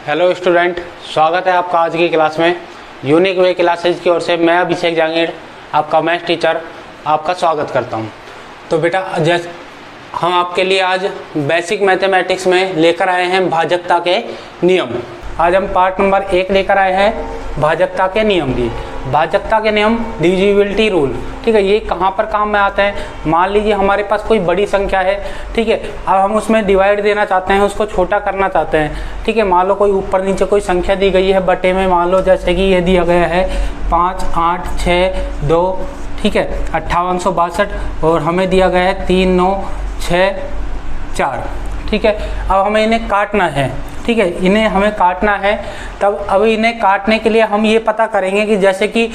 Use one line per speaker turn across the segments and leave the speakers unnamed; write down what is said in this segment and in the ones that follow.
Hello student, स्वागत है आपका आज की क्लास में। यूनिक वे क्लासेज की ओर से मैं अभिषेक जहांगीर, आपका मैथ्स टीचर, आपका स्वागत करता हूं। तो बेटा, जैसे हम आपके लिए आज बेसिक मैथमेटिक्स में लेकर आए हैं भाजकता के नियम। आज हम पार्ट नंबर 1 लेकर आए हैं भाजकता के नियम की। भाजकता के नियम, डिविजिबिलिटी रूल, ठीक है। ये कहाँ पर काम में आते हैं? मान लीजिए हमारे पास कोई बड़ी संख्या है, ठीक है। अब हम उसमें डिवाइड देना चाहते हैं, उसको छोटा करना चाहते हैं, ठीक है। मान लो कोई ऊपर नीचे कोई संख्या दी गई है बटे में, मान लो जैसे कि ये दिया गया है 5, 8, 6, 2, ठीक है, 5862, और हमें दिया गया है 3, 9, 6, 4, ठीक है। अब हमें इन्हें काटना है, ठीक है, इन्हें हमें काटना है। तब अब इन्हें काटने के लिए हम ये पता करेंगे कि जैसे कि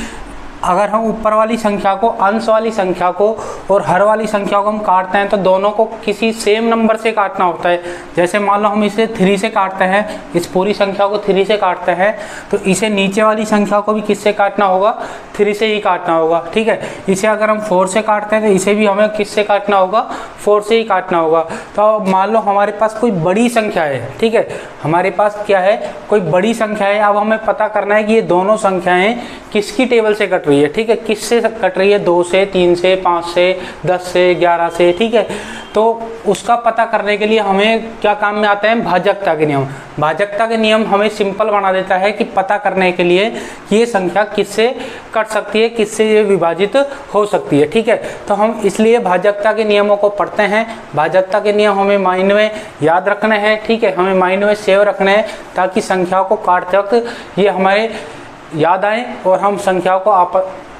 अगर हम ऊपर वाली संख्या को, अंश वाली संख्या को और हर वाली संख्या को हम काटते हैं तो दोनों को किसी सेम नंबर से काटना होता है। जैसे मान लो हम इसे 3 से काटते हैं, इस पूरी संख्या को 3 से काटते हैं, तो इसे नीचे वाली संख्या को भी किससे काटना होगा? 3 से ही काटना होगा, ठीक है। इसे अगर हम 4 से काटते हैं तो इसे भी हमें किससे काटना होगा? 4 से ही काटना होगा। तो अब मान लो हमारे पास कोई बड़ी संख्या है, ठीक है, हमारे पास क्या है? कोई बड़ी संख्या है। अब हमें पता करना है कि ये दोनों संख्याएं किसकी टेबल से कट रही है, ठीक है, किससे कट रही है? 2 से, 3 से, 5 से, 10 से, 11 से, ठीक है। तो उसका पता करने के लिए हमें क्या काम में आते हैं? भाजकता के नियम। भाजकता के नियम हमें सिंपल बना देता है कि पता करने के लिए कि ये संख्या किससे कट सकती है, किससे ये विभाजित हो सकती है, ठीक है। तो हम इसलिए भाजकता के नियमों को पढ़ते हैं। भाजकता के नियम हमें माइंड में याद रखने हैं, ठीक है, हमें माइंड में सेव रखने हैं ताकि संख्याओं को काटते वक्त ये हमारे याद आए और हम संख्याओं को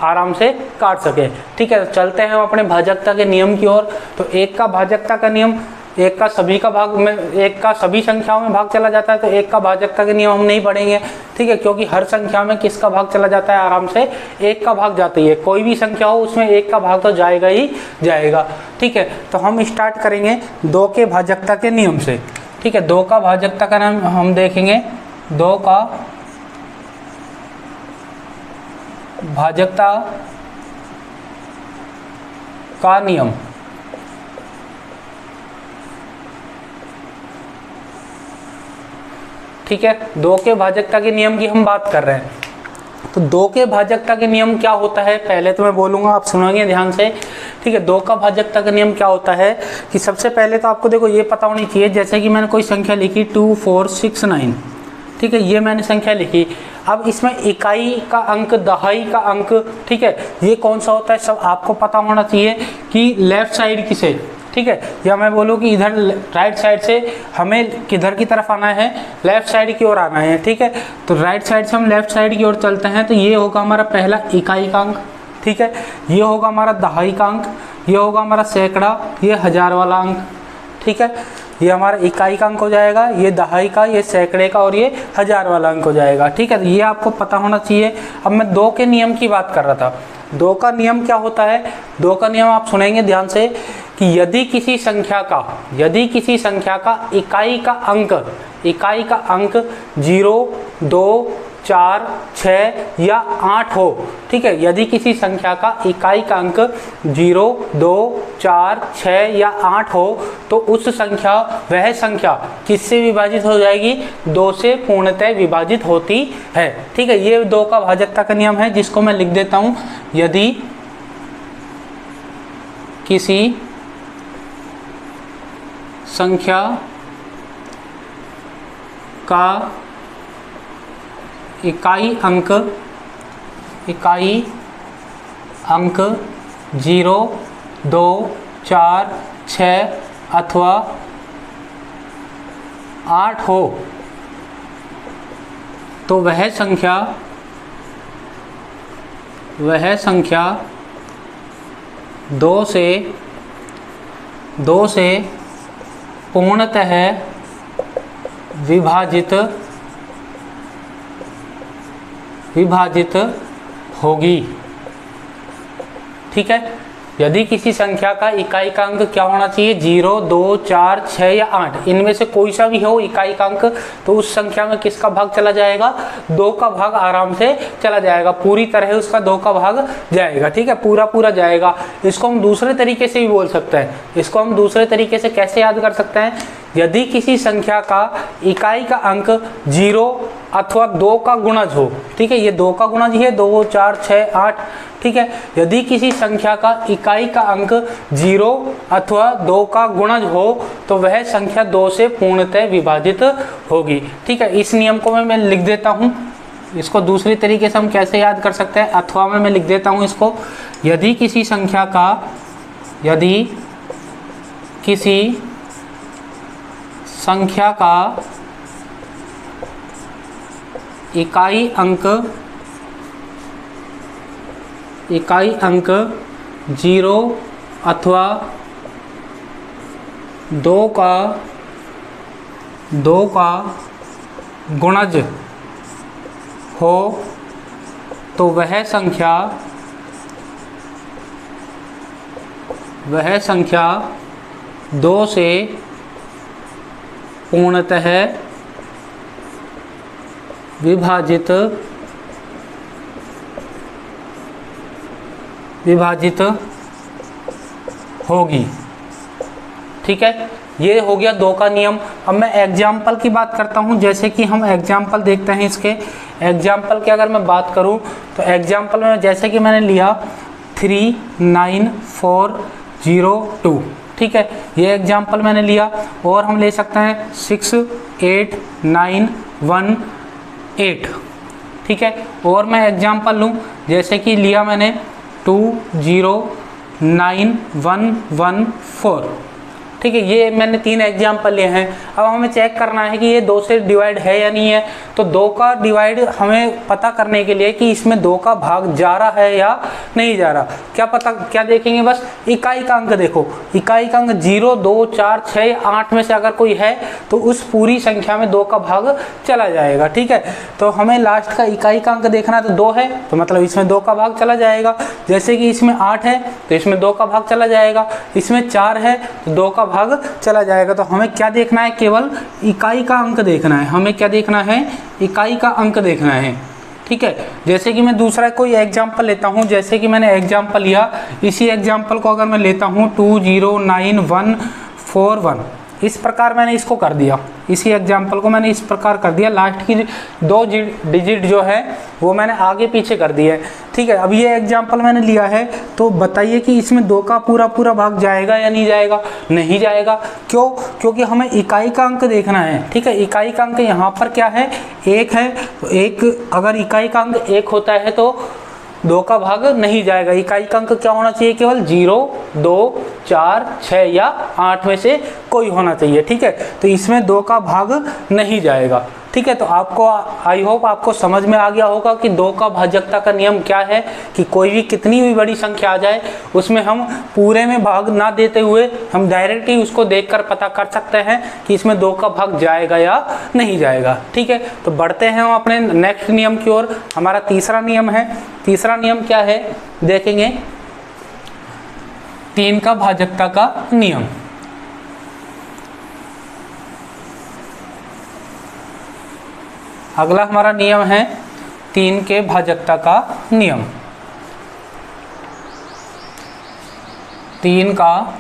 आराम से काट सकें, ठीक है। तो चलते हैं हम अपने भाजकता के नियम की ओर। तो 1 का भाजकता का नियम, 1 का सभी का भाग में, 1 का सभी संख्याओं में भाग चला जाता है, तो 1 का भाजकता के नियम हम नहीं पढ़ेंगे, ठीक है, क्योंकि हर संख्या में किसका भाग चला जाता है? आराम से 1 का भाग जाती है। कोई भी संख्या हो उसमें 1 का भाग तो जाएगा ही जाएगा, ठीक है। तो हम स्टार्ट करेंगे 2 के भाजकता के नियम से, ठीक है। 2 का भाजकता का नाम हम देखेंगे, 2 का भाजकता का नियम, ठीक है। 2 के भाजकता के नियम की हम बात कर रहे हैं। तो 2 के भाजकता के नियम क्या होता है? पहले तो मैं बोलूंगा, आप सुनेंगे ध्यान से, ठीक है। 2 का भाजकता का नियम क्या होता है कि सबसे पहले तो आपको देखो ये पता होनी चाहिए, जैसे कि मैंने कोई संख्या लिखी 2, 4, 6, 9, ठीक है, ये मैंने संख्या लिखी। अब इसमें इकाई का अंक, दहाई का अंक, ठीक है, ये कौन सा होता है? सब आपको पता होना चाहिए कि लेफ्ट साइड किसे, ठीक है, या मैं बोलूँ कि इधर राइट साइड से हमें किधर की तरफ आना है? लेफ्ट साइड की ओर आना है, ठीक है। तो राइट साइड से हम लेफ्ट साइड की ओर चलते हैं, तो ये होगा हमारा पहला इकाई का अंक, ठीक है, ये होगा हमारा दहाई का अंक, ये होगा हमारा सैकड़ा, ये हजार वाला अंक, ठीक है। ये हमारा इकाई का अंक हो जाएगा, ये दहाई का, ये सैकड़े का, और ये हजार वाला अंक हो जाएगा, ठीक है। तो ये आपको पता होना चाहिए। अब मैं 2 के नियम की बात कर रहा था। 2 का नियम क्या होता है? 2 का नियम आप सुनेंगे ध्यान से कि यदि किसी संख्या का इकाई का अंक 0, 2, 4, 6 या 8 हो, ठीक है, यदि किसी संख्या का इकाई का अंक 0, 2, 4, 6 या 8 हो तो वह संख्या किससे विभाजित हो जाएगी? 2 से पूर्णतः विभाजित होती है, ठीक है। ये 2 का भाजकता का नियम है, जिसको मैं लिख देता हूं। यदि किसी संख्या का इकाई अंक 0, 2, 4, 6 अथवा 8 हो तो वह संख्या 2 से पूर्णतः विभाजित होगी, ठीक है। यदि किसी संख्या का इकाई का अंक क्या होना चाहिए? 0, 2, 4, 6 या 8, इनमें से कोई सा भी हो इकाई का अंक, तो उस संख्या में किसका भाग चला जाएगा? 2 का भाग आराम से चला जाएगा, पूरी तरह उसका 2 का भाग जाएगा, ठीक है, पूरा जाएगा। इसको हम दूसरे तरीके से भी बोल सकते हैं। इसको हम दूसरे तरीके से कैसे याद कर सकते हैं यदि किसी संख्या का इकाई का अंक 0 अथवा 2 का गुणज हो, ठीक है, ये 2 का गुणज ही है, 2 4 6 8, ठीक है। यदि किसी संख्या का इकाई का अंक 0 अथवा 2 का गुणज हो तो वह संख्या 2 से पूर्णतः विभाजित होगी, ठीक है। इस नियम को मैं लिख देता हूँ, इसको दूसरी तरीके से हम कैसे याद कर सकते हैं, अथवा में मैं लिख देता हूँ इसको। यदि किसी संख्या का इकाई अंक 0 अथवा 2 का गुणज हो तो वह संख्या 2 से पूर्णतः विभाजित होगी, ठीक है। ये हो गया 2 का नियम। अब मैं एग्जाम्पल की बात करता हूँ, जैसे कि हम एग्जाम्पल देखते हैं इसके। एग्जाम्पल की अगर मैं बात करूँ तो एग्जाम्पल में जैसे कि मैंने लिया 39402, ठीक है, ये एग्जाम्पल मैंने लिया। और हम ले सकते हैं 68918, ठीक है। और मैं एग्जाम्पल लूँ, जैसे कि लिया मैंने 209114, ठीक है। ये मैंने 3 एग्जाम्पल लिए हैं। अब हमें चेक करना है कि ये 2 से डिवाइड है या नहीं है। तो 2 का डिवाइड हमें पता करने के लिए कि इसमें 2 का भाग जा रहा है या नहीं जा रहा, क्या देखेंगे, बस इकाई का अंक देखो। इकाई का अंक 0 2 4 6 8 में से अगर कोई है तो उस पूरी संख्या में 2 का भाग चला जाएगा, ठीक है। तो हमें लास्ट का इकाई का अंक देखना है, तो 2 है तो मतलब इसमें 2 का भाग चला जाएगा। जैसे कि इसमें 8 है तो इसमें 2 का भाग चला जाएगा, इसमें 4 है तो 2 का भाग चला जाएगा। तो हमें क्या देखना है, केवल इकाई का अंक देखना है। हमें क्या देखना है, इकाई का अंक देखना है, ठीक है। जैसे कि मैं दूसरा कोई एग्जांपल लेता हूं, जैसे कि मैंने एग्जांपल लिया, इसी एग्जांपल को अगर मैं लेता हूं 209141, इस प्रकार मैंने इसको कर दिया। इसी एग्जाम्पल को मैंने इस प्रकार कर दिया, लास्ट की 2 डिजिट जो है वो मैंने आगे पीछे कर दिया है, ठीक है। अब ये एग्जाम्पल मैंने लिया है, तो बताइए कि इसमें 2 का पूरा भाग जाएगा या नहीं जाएगा। नहीं जाएगा, क्यों? क्योंकि हमें इकाई का अंक देखना है, ठीक है। इकाई का अंक यहाँ पर क्या है, 1 है। तो 1, अगर इकाई का अंक 1 होता है तो 2 का भाग नहीं जाएगा। इकाई का अंक क्या होना चाहिए, केवल 0 2 4 6 या 8 में से कोई होना चाहिए, ठीक है। तो इसमें 2 का भाग नहीं जाएगा, ठीक है। तो आपको आई होप आपको समझ में आ गया होगा कि 2 का भाजकता का नियम क्या है, कि कोई भी कितनी भी बड़ी संख्या आ जाए उसमें हम पूरे में भाग ना देते हुए हम डायरेक्ट ही उसको देखकर पता कर सकते हैं कि इसमें 2 का भाग जाएगा या नहीं जाएगा, ठीक है। तो बढ़ते हैं हम अपने नेक्स्ट नियम की ओर। हमारा तीसरा नियम है। तीसरा नियम क्या है देखेंगे, 3 का भाजकता का नियम। अगला हमारा नियम है 3 के भाजकता का नियम। 3 का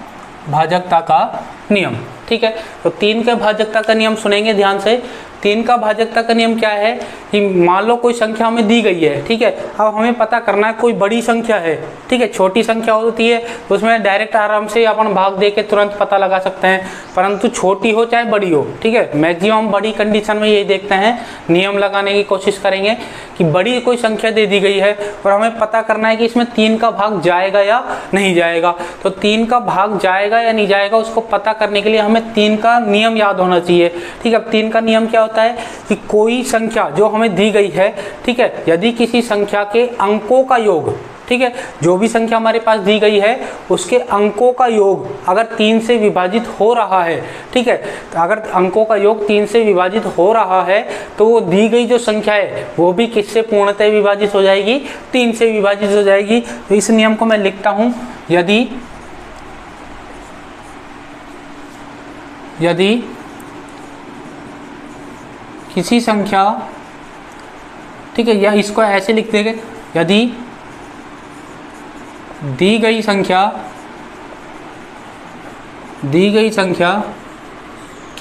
भाजकता का नियम, ठीक है। तो 3 के भाजकता का नियम सुनेंगे ध्यान से। 3 का भाजकता का नियम क्या है कि मान लो कोई संख्या हमें दी गई है, ठीक है। अब हमें पता करना है कोई बड़ी संख्या है, ठीक है। छोटी संख्या होती है तो उसमें डायरेक्ट आराम से अपन भाग दे के तुरंत पता लगा सकते हैं, परंतु छोटी हो चाहे बड़ी हो, ठीक है। मैक्सिमम बड़ी कंडीशन में यही देखते हैं, नियम लगाने की कोशिश करेंगे कि बड़ी कोई संख्या दे दी गई है और हमें पता करना है कि इसमें 3 का भाग जाएगा या नहीं जाएगा। तो 3 का भाग जाएगा या नहीं जाएगा उसको पता करने के लिए हमें 3 का नियम याद होना चाहिए, ठीक है। अब 3 का नियम क्या होता है कि कोई संख्या जो हमें दी गई है, ठीक है, यदि किसी संख्या के अंकों का योग, ठीक है, जो भी संख्या हमारे पास दी गई है उसके अंकों का योग अगर 3 से विभाजित हो रहा है, ठीक है, तो अगर अंकों का योग 3 से विभाजित हो रहा है तो वो दी गई जो संख्या है वो भी किससे पूर्णतः विभाजित हो जाएगी, 3 से विभाजित हो जाएगी। तो इस नियम को मैं लिखता हूं, यदि किसी संख्या, ठीक है, या इसको ऐसे लिख देंगे, यदि दी गई संख्या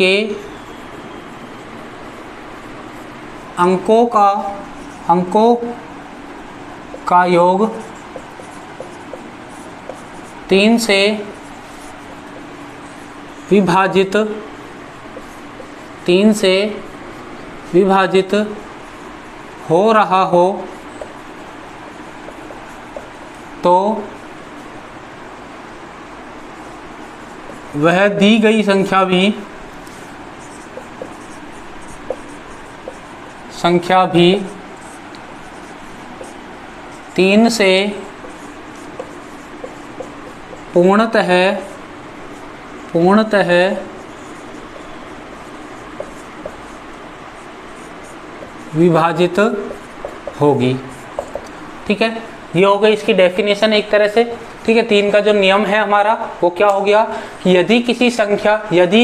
के अंकों का योग 3 से विभाजित हो रहा हो तो वह दी गई संख्या भी 3 से पूर्णतः विभाजित होगी। ठीक है, ये हो गई इसकी डेफिनेशन एक तरह से। ठीक है, 3 का जो नियम है हमारा वो क्या हो गया कि यदि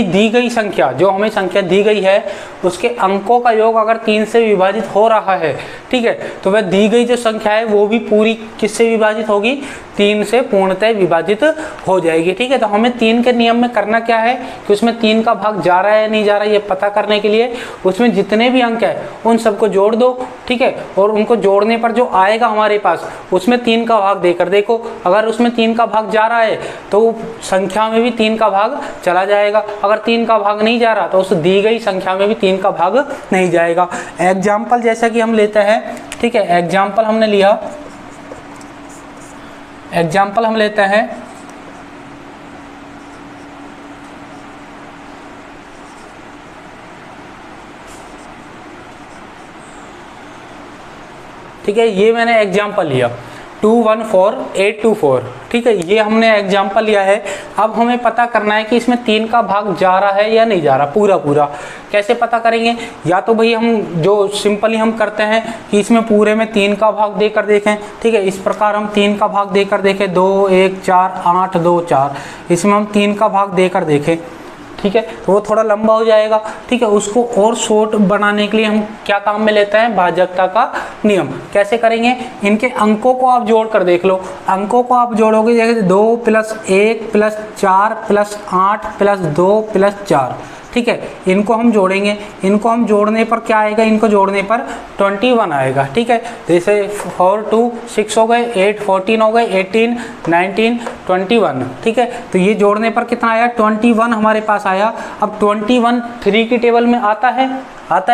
दी गई संख्या, जो हमें संख्या दी गई है उसके अंकों का योग अगर 3 से विभाजित हो रहा है, ठीक है, तो वह दी गई जो संख्या है वो भी पूरी किससे विभाजित होगी, 3 से पूर्णतः विभाजित हो जाएगी। ठीक है, तो हमें 3 के नियम में करना क्या है कि उसमें 3 का भाग जा रहा है या नहीं जा रहा है ये पता करने के लिए उसमें जितने भी अंक है उन सबको जोड़ दो। ठीक है, और उनको जोड़ने पर जो आएगा हमारे पास उसमें 3 का भाग देकर देखो, अगर उसमें 3 का भाग जा रहा है तो संख्या में भी 3 का भाग चला जाएगा, अगर 3 का भाग नहीं जा रहा तो उस दी गई संख्या में भी 3 का भाग नहीं जाएगा। एग्जाम्पल जैसा कि हम लेते हैं, ठीक है, एग्जाम्पल हम लेते हैं ठीक है, ये मैंने एग्जाम्पल लिया 214824। ठीक है, ये हमने एग्जाम्पल लिया है। अब हमें पता करना है कि इसमें 3 का भाग जा रहा है या नहीं जा रहा पूरा। कैसे पता करेंगे, या तो भाई हम जो सिंपली हम करते हैं कि इसमें पूरे में 3 का भाग देकर देखें। ठीक है, इस प्रकार हम 3 का भाग देकर देखें, 2 1 4 8 2 4, इसमें हम 3 का भाग देकर देखें। ठीक है, तो वो थोड़ा लंबा हो जाएगा। ठीक है, उसको और शॉर्ट बनाने के लिए हम क्या काम में लेते हैं, भाजकता का नियम। कैसे करेंगे, इनके अंकों को आप जोड़ कर देख लो। अंकों को आप जोड़ोगे जैसे 2 + 1 + 4 + 8 + 2 + 4। ठीक है, इनको हम जोड़ेंगे, इनको हम जोड़ने पर क्या आएगा, इनको जोड़ने पर 21 आएगा। ठीक है, जैसे 4 2 6 हो गए, 8 14 हो गए, 18 19 21। ठीक है, तो ये जोड़ने पर कितना आया, 21 हमारे पास आया। अब 21 3 की टेबल में आता है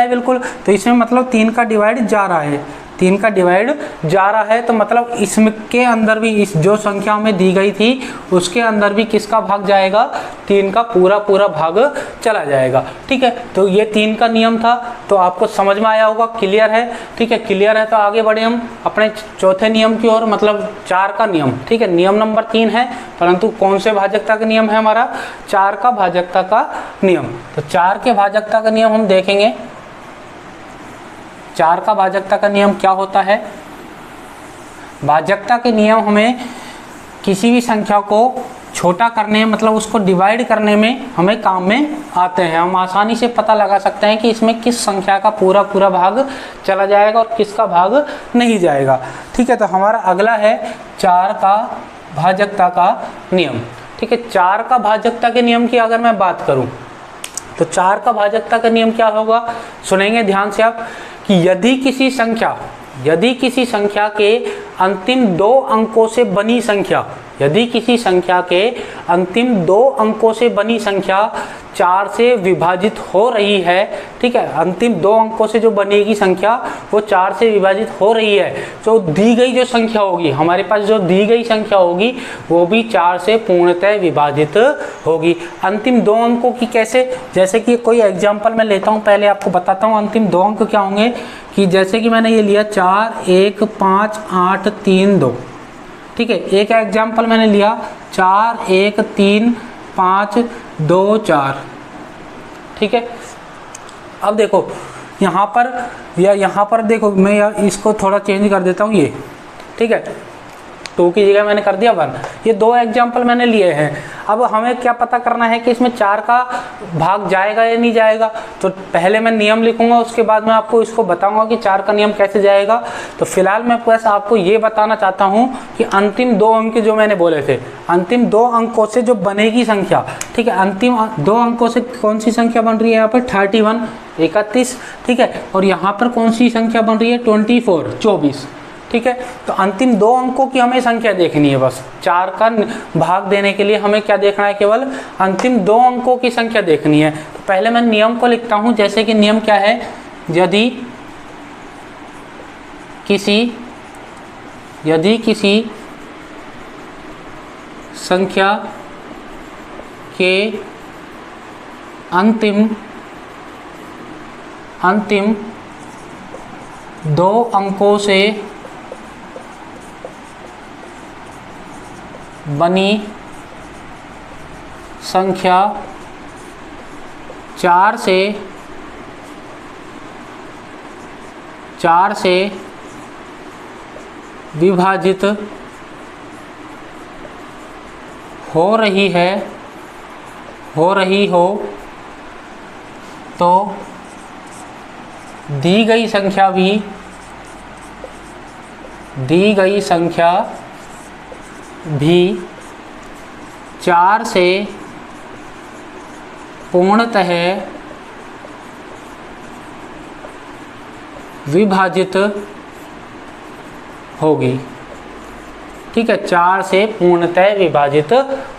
बिल्कुल, तो इसमें मतलब 3 का डिवाइड जा रहा है, 3 का डिवाइड जा रहा है, तो मतलब इसके अंदर भी इस जो संख्या हमें दी गई थी उसके अंदर भी किसका भाग जाएगा, 3 का पूरा भाग चला जाएगा। ठीक है, तो ये 3 का नियम था, तो आपको समझ में आया होगा, क्लियर है। ठीक है, क्लियर है तो आगे बढ़े हम अपने चौथे नियम की ओर, मतलब 4 का नियम। ठीक है, नियम नंबर 3 है, परंतु कौन से भाजकता का नियम है हमारा, 4 का भाजकता का नियम। तो 4 के भाजकता का नियम हम देखेंगे। 4 का भाजकता का नियम क्या होता है, भाजकता के नियम हमें किसी भी संख्या को छोटा करने, मतलब उसको डिवाइड करने में हमें काम में आते हैं। हम आसानी से पता लगा सकते हैं कि इसमें किस संख्या का पूरा भाग चला जाएगा और किसका भाग नहीं जाएगा। ठीक है, तो हमारा अगला है 4 का भाजकता का नियम। ठीक है, 4 का भाजकता के नियम की अगर मैं बात करूं तो 4 का भाजकता का नियम क्या होगा, सुनेंगे ध्यान से आप, कि यदि किसी संख्या के अंतिम 2 अंकों से बनी संख्या, यदि किसी संख्या के अंतिम 2 अंकों से बनी संख्या 4 से विभाजित हो रही है, ठीक है, अंतिम 2 अंकों से जो बनेगी संख्या वो 4 से विभाजित हो रही है, तो दी गई जो संख्या होगी हमारे पास, जो दी गई संख्या होगी वो भी 4 से पूर्णतः विभाजित होगी। अंतिम 2 अंकों की कैसे, जैसे कि कोई एग्जाम्पल मैं लेता हूँ, पहले आपको बताता हूँ अंतिम 2 अंक क्या होंगे। कि जैसे कि मैंने ये लिया 4 1 5 8 3 2। ठीक है, एक एग्जाम्पल मैंने लिया 4 1 3 5 2 4। ठीक है, अब देखो यहाँ पर देखो, मैं इसको थोड़ा चेंज कर देता हूँ ये। ठीक है, 2 की जगह मैंने कर दिया 1। ये 2 एग्जाम्पल मैंने लिए हैं। अब हमें क्या पता करना है कि इसमें 4 का भाग जाएगा या नहीं जाएगा। तो पहले मैं नियम लिखूंगा, उसके बाद मैं आपको इसको बताऊंगा कि 4 का नियम कैसे जाएगा। तो फिलहाल मैं बस आपको ये बताना चाहता हूँ कि अंतिम 2 अंक जो मैंने बोले थे, अंतिम 2 अंकों से जो बनेगी संख्या, ठीक है, अंतिम 2 अंकों से कौन सी संख्या बन रही है यहाँ पर 31, 31, ठीक है, और यहाँ पर कौन सी संख्या बन रही है 24, 24, ठीक है। तो अंतिम 2 अंकों की हमें संख्या देखनी है। बस 4 का भाग देने के लिए हमें क्या देखना है, केवल अंतिम 2 अंकों की संख्या देखनी है। तो पहले मैं नियम को लिखता हूं, जैसे कि नियम क्या है, यदि किसी संख्या के अंतिम 2 अंकों से बनी संख्या 4 से विभाजित हो रही हो तो दी गई संख्या भी 4 से पूर्णतः विभाजित होगी, ठीक है, 4 से पूर्णतः विभाजित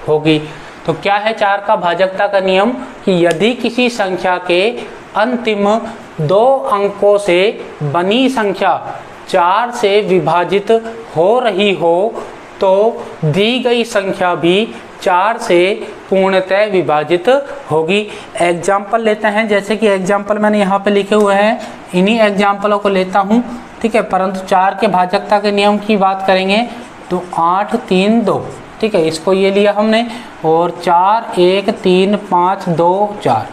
होगी। तो क्या है 4 का भाजकता का नियम, कि यदि किसी संख्या के अंतिम 2 अंकों से बनी संख्या 4 से विभाजित हो रही हो तो दी गई संख्या भी 4 से पूर्णतः विभाजित होगी। एग्जाम्पल लेते हैं, जैसे कि एग्जाम्पल मैंने यहाँ पे लिखे हुए हैं, इन्हीं एग्जाम्पलों को लेता हूँ, ठीक है। परंतु 4 के भाजकता के नियम की बात करेंगे तो 8, 3, 2, ठीक है, इसको ये लिया हमने, और 4, 1, 3, 5, 2, 4,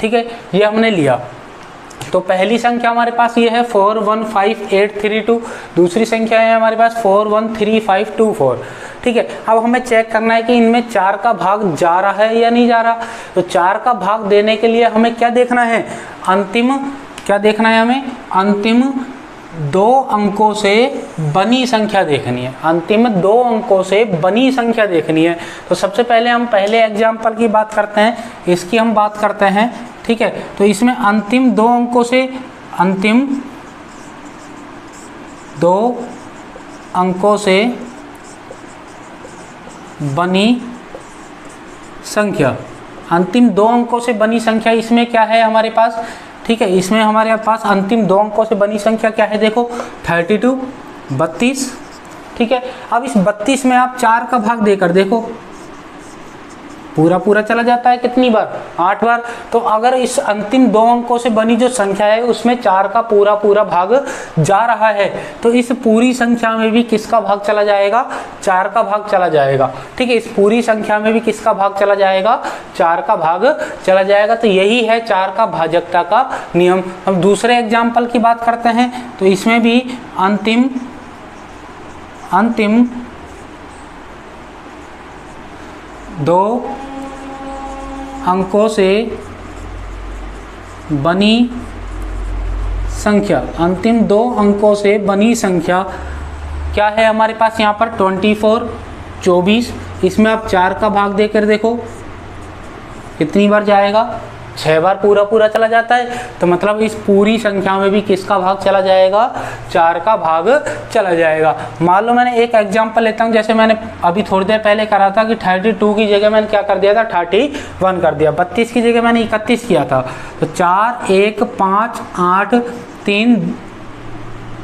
ठीक है, ये हमने लिया। तो पहली संख्या हमारे पास ये है 4, 1, 5, 8, 3, 2। दूसरी संख्या है हमारे पास 4, 1, 3, 5, 2, 4, ठीक है। अब हमें चेक करना है कि इनमें 4 का भाग जा रहा है या नहीं जा रहा। तो 4 का भाग देने के लिए हमें क्या देखना है, अंतिम क्या देखना है, हमें अंतिम 2 अंकों से बनी संख्या देखनी है, अंतिम 2 अंकों से बनी संख्या देखनी है। तो सबसे पहले हम पहले एग्जाम्पल की बात करते हैं, इसकी हम बात करते हैं, ठीक है। तो इसमें अंतिम 2 अंकों से, अंतिम 2 अंकों से बनी संख्या, अंतिम 2 अंकों से बनी संख्या, इसमें क्या है हमारे पास, ठीक है, इसमें हमारे पास अंतिम 2 अंकों से बनी संख्या क्या है, देखो 32, 32, ठीक है। अब इस 32 में आप 4 का भाग देकर देखो, पूरा पूरा चला जाता है कितनी बार, 8 बार। तो अगर इस अंतिम 2 अंकों से बनी जो संख्या है उसमें 4 का पूरा पूरा भाग जा रहा है, तो इस पूरी संख्या में भी किसका भाग चला जाएगा, 4 का भाग चला जाएगा, ठीक है। इस पूरी संख्या में भी किसका भाग चला जाएगा, 4 का भाग चला जाएगा। तो यही है 4 का भाजकता का नियम। हम दूसरे एग्जाम्पल की बात करते हैं, तो इसमें भी अंतिम 2 अंकों से बनी संख्या, अंतिम 2 अंकों से बनी संख्या क्या है हमारे पास यहाँ पर 24, 24, इसमें आप 4 का भाग देकर देखो कितनी बार जाएगा, 6 बार पूरा पूरा चला जाता है। तो मतलब इस पूरी संख्या में भी किसका भाग चला जाएगा, 4 का भाग चला जाएगा। मान लो मैंने एक एग्जांपल लेता हूँ, जैसे मैंने अभी थोड़ी देर पहले करा था कि 32 की जगह मैंने क्या कर दिया था, 31 कर दिया। 32 की जगह मैंने 31 किया था। तो 4, 1, 5, 8, 3,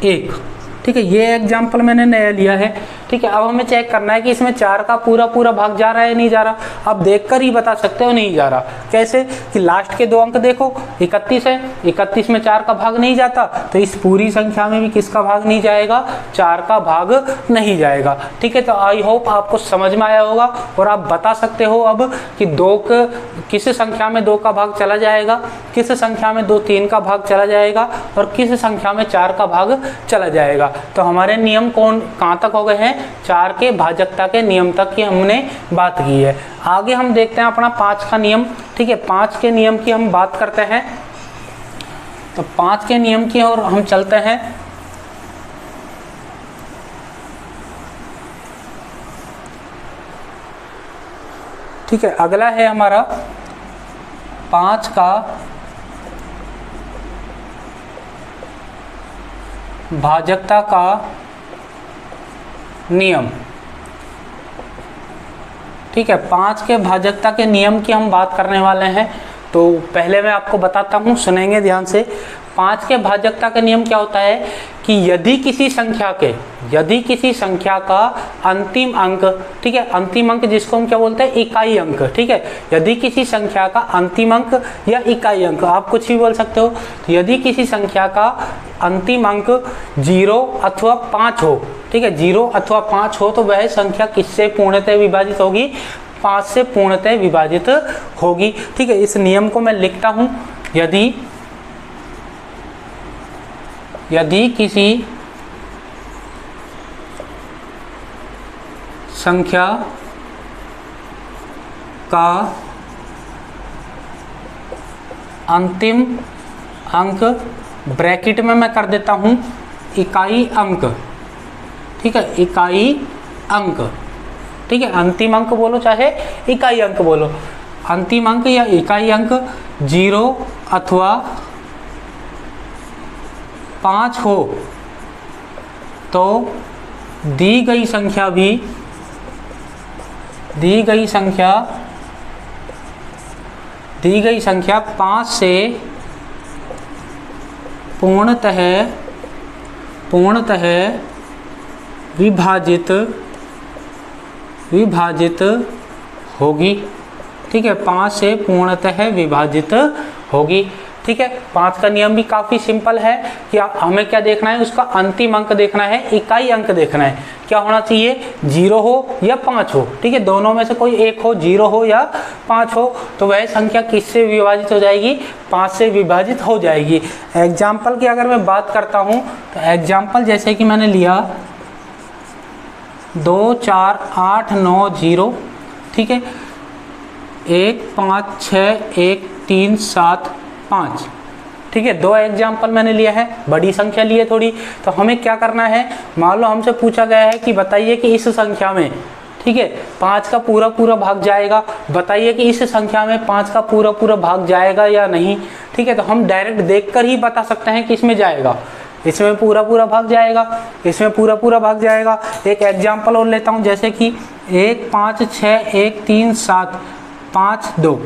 1, ठीक है, ये एग्जाम्पल मैंने नया लिया है, ठीक है। अब हमें चेक करना है कि इसमें 4 का पूरा पूरा भाग जा रहा है नहीं जा रहा। अब देखकर ही बता सकते हो नहीं जा रहा। कैसे कि लास्ट के 2 अंक देखो, 31 है, 31 में 4 का भाग नहीं जाता, तो इस पूरी संख्या में भी किसका भाग नहीं जाएगा, 4 का भाग नहीं जाएगा, ठीक है। तो आई होप आपको समझ में आया होगा और आप बता सकते हो अब कि किस संख्या में 2 का भाग चला जाएगा, किस संख्या में 3 का भाग चला जाएगा और किस संख्या में 4 का भाग चला जाएगा। तो हमारे नियम कहाँ तक हो गए हैं, 4 के भाजकता के नियम तक की हमने बात की है। आगे हम देखते हैं अपना 5 का नियम। ठीक है, 5 के नियम की हम बात करते हैं। तो 5 के नियम की ओर हम चलते हैं। ठीक है, अगला है हमारा 5 का भाजकता का नियम। ठीक है, 5 के भाजकता के नियम की हम बात करने वाले हैं। तो पहले मैं आपको बताता हूँ, सुनेंगे ध्यान से। 5 के भाजकता का नियम क्या होता है कि यदि किसी संख्या का अंतिम अंक, ठीक है, अंतिम अंक जिसको हम क्या बोलते हैं, इकाई अंक। ठीक है, यदि किसी संख्या का अंतिम अंक या इकाई अंक, आप कुछ भी बोल सकते हो। तो यदि किसी संख्या का अंतिम अंक 0 अथवा 5 हो, ठीक है, 0 अथवा 5 हो, तो वह संख्या किससे पूर्णतः विभाजित होगी? 5 से पूर्णतः विभाजित होगी। ठीक है, इस नियम को मैं लिखता हूं। यदि किसी संख्या का अंतिम अंक, ब्रैकेट में मैं कर देता हूं इकाई अंक। ठीक है, इकाई अंक। ठीक है, अंतिम अंक बोलो चाहे इकाई अंक बोलो, अंतिम अंक या इकाई अंक 0 अथवा 5 हो, तो दी गई संख्या 5 से पूर्णतः विभाजित होगी। ठीक है, 5 से पूर्णतः विभाजित होगी। ठीक है, 5 का नियम भी काफ़ी सिंपल है कि हमें क्या देखना है, उसका अंतिम अंक देखना है, इकाई अंक देखना है। क्या होना चाहिए? 0 हो या 5 हो। ठीक है, दोनों में से कोई एक हो, 0 हो या 5 हो, तो वह संख्या किससे विभाजित हो जाएगी? 5 से विभाजित हो जाएगी। एग्जाम्पल की अगर मैं बात करता हूँ, तो एग्जाम्पल जैसे कि मैंने लिया 2 4 8 9 0। ठीक है, 1 5 6 1 3 7 5। ठीक है, 2 एग्जाम्पल मैंने लिया है, बड़ी संख्या ली है थोड़ी। तो हमें क्या करना है, मान लो हमसे पूछा गया है कि बताइए कि इस संख्या में, ठीक है, 5 का पूरा भाग जाएगा। बताइए कि इस संख्या में 5 का पूरा भाग जाएगा या नहीं। ठीक है, तो हम डायरेक्ट देखकर ही बता सकते हैं कि इसमें जाएगा, इसमें पूरा भाग जाएगा, इसमें पूरा भाग जाएगा। एक एग्जाम्पल और लेता हूँ, जैसे कि 1 5 6 1 3 7 5 2।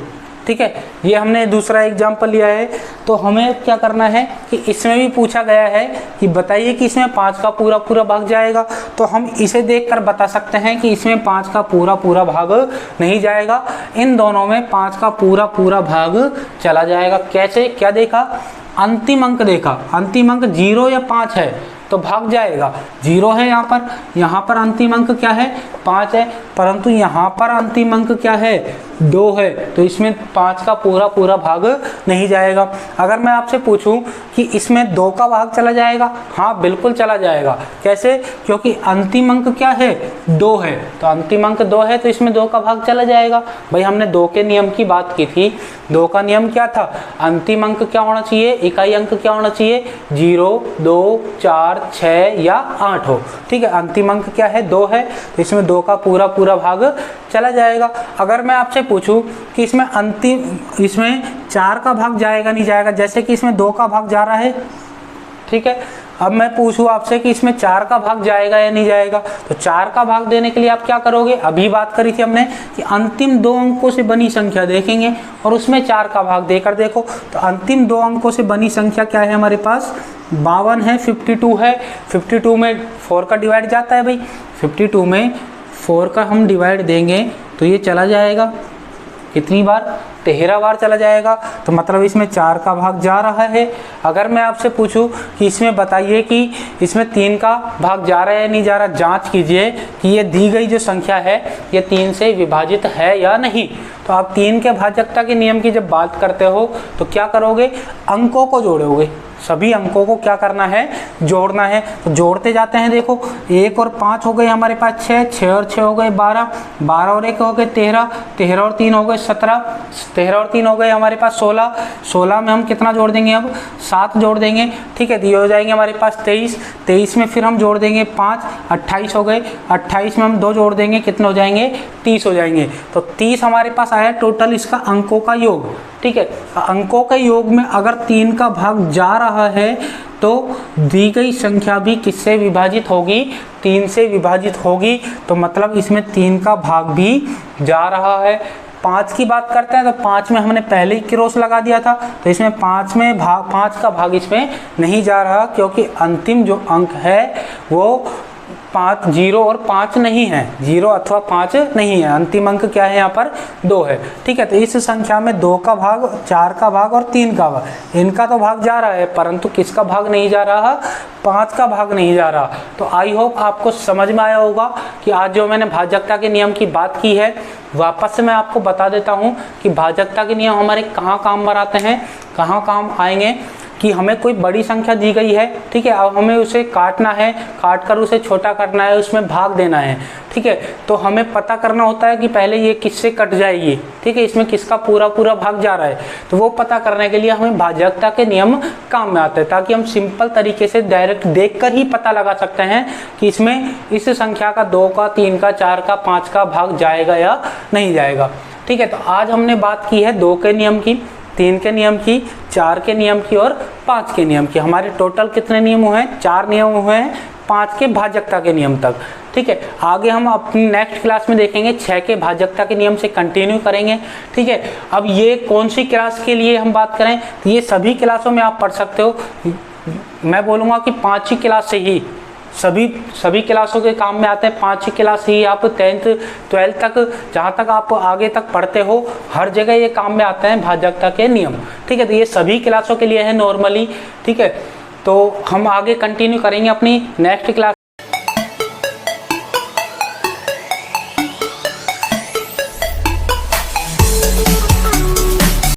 ठीक है, ये हमने दूसरा एग्जाम्पल लिया है। तो हमें क्या करना है कि इसमें भी पूछा गया है कि बताइए कि इसमें 5 का पूरा भाग जाएगा। तो हम इसे देखकर बता सकते हैं कि इसमें 5 का पूरा भाग नहीं जाएगा, इन दोनों में 5 का पूरा भाग चला जाएगा। कैसे? क्या देखा? अंतिम अंक देखा, अंतिम अंक 0 या 5 है तो भाग जाएगा। 0 है यहाँ पर अंतिम अंक क्या है? 5 है, परंतु यहाँ पर अंतिम अंक क्या है? 2 है, तो इसमें 5 का पूरा भाग नहीं जाएगा। अगर मैं आपसे पूछूं कि इसमें 2 का भाग चला जाएगा, हाँ बिल्कुल चला जाएगा। कैसे? क्योंकि अंतिम अंक क्या है? 2 है, तो अंतिम अंक 2 है तो इसमें 2 का भाग चला जाएगा। भाई हमने 2 के नियम की बात की थी। 2 का नियम क्या था? अंतिम अंक क्या होना चाहिए, इकाई अंक क्या होना चाहिए? 0 2 4 6 या 8 हो। ठीक है, अंतिम अंक क्या है? 2 है, तो इसमें 2 का पूरा भाग चला जाएगा। अगर मैं आपसे पूछूं कि इसमें 4 का भाग जाएगा नहीं जाएगा, जैसे कि इसमें 2 का भाग जा रहा है, ठीक है, अब मैं पूछूं आपसे कि इसमें 4 का भाग जाएगा या नहीं जाएगा, तो 4 का भाग देने के लिए आप क्या करोगे? अभी बात करी थी हमने कि अंतिम 2 अंकों से बनी संख्या देखेंगे और उसमें 4 का भाग देकर देखो। तो अंतिम 2 अंकों से बनी संख्या क्या है हमारे पास? 52 है, 52 है। 52 में 4 का डिवाइड जाता है भाई, 52 में 4 का हम डिवाइड देंगे तो ये चला जाएगा कितनी बार? 13 बार चला जाएगा। तो मतलब इसमें 4 का भाग जा रहा है। अगर मैं आपसे पूछूं कि इसमें बताइए कि इसमें 3 का भाग जा रहा है या नहीं जा रहा, जांच कीजिए कि ये दी गई जो संख्या है ये 3 से विभाजित है या नहीं। तो आप 3 के भाजकता के नियम की जब बात करते हो तो क्या करोगे? अंकों को जोड़ोगे, सभी अंकों को क्या करना है, जोड़ना है। तो जोड़ते जाते हैं। देखो 1 और 5 हो गए हमारे पास 6, 6 और 6 हो गए 12, 12 और 1 हो गए 13, 13 और 3 हो गए 17, 13 और 3 हो गए हमारे पास 16, 16 में हम कितना जोड़ देंगे, अब 7 जोड़ देंगे। ठीक है, तो ये हो जाएंगे हमारे पास 23, 23 में फिर हम जोड़ देंगे 5, 28 हो गए, 28 में हम 2 जोड़ देंगे, कितने हो जाएंगे, 30 हो जाएंगे। तो 30 हमारे पास आया टोटल इसका अंकों का योग। ठीक है, अंकों के योग में अगर 3 का भाग जा रहा है तो दी गई संख्या भी किससे विभाजित होगी, 3 से विभाजित होगी। तो मतलब इसमें 3 का भाग भी जा रहा है। 5 की बात करते हैं तो 5 में हमने पहले ही क्रॉस लगा दिया था, तो इसमें 5 का भाग इसमें नहीं जा रहा, क्योंकि अंतिम जो अंक है वो 5, 0 और 5 नहीं है, 0 अथवा 5 नहीं है। अंतिम अंक क्या है, यहाँ पर 2 है। ठीक है, तो इस संख्या में 2 का भाग, 4 का भाग और 3 का भाग, इनका तो भाग जा रहा है, परंतु किसका भाग नहीं जा रहा, 5 का भाग नहीं जा रहा। तो आई होप आपको समझ में आया होगा कि आज जो मैंने भाजकता के नियम की बात की है, वापस से मैं आपको बता देता हूँ कि भाजकता के नियम हमारे कहाँ काम में आते हैं, कहाँ काम आएंगे। कि हमें कोई बड़ी संख्या दी गई है, ठीक है, अब हमें उसे काटना है, काट कर उसे छोटा करना है, उसमें भाग देना है। ठीक है, तो हमें पता करना होता है कि पहले ये किससे कट जाएगी, ठीक है, इसमें किसका पूरा पूरा भाग जा रहा है। तो वो पता करने के लिए हमें भाजकता के नियम काम में आते हैं, ताकि हम सिंपल तरीके से डायरेक्ट देखकर ही पता लगा सकते हैं कि इसमें इस संख्या का 2 का, 3 का, 4 का, 5 का भाग जाएगा या नहीं जाएगा। ठीक है, तो आज हमने बात की है 2 के नियम की, 3 के नियम की, 4 के नियम की और 5 के नियम की। हमारे टोटल कितने नियम हुए हैं, 4 नियम हुए हैं 5 के भाजकता के नियम तक। ठीक है, आगे हम अपनी नेक्स्ट क्लास में देखेंगे 6 के भाजकता के नियम से कंटिन्यू करेंगे। ठीक है, अब ये कौन सी क्लास के लिए हम बात करें, तो ये सभी क्लासों में आप पढ़ सकते हो। मैं बोलूँगा कि 5वीं क्लास से ही सभी क्लासों के काम में आते हैं। 5वीं क्लास ही आप 10th 12th तक, जहाँ तक आप आगे तक पढ़ते हो, हर जगह ये काम में आते हैं भाजकता के नियम। ठीक है, तो ये सभी क्लासों के लिए है नॉर्मली। ठीक है, तो हम आगे कंटिन्यू करेंगे अपनी नेक्स्ट क्लास।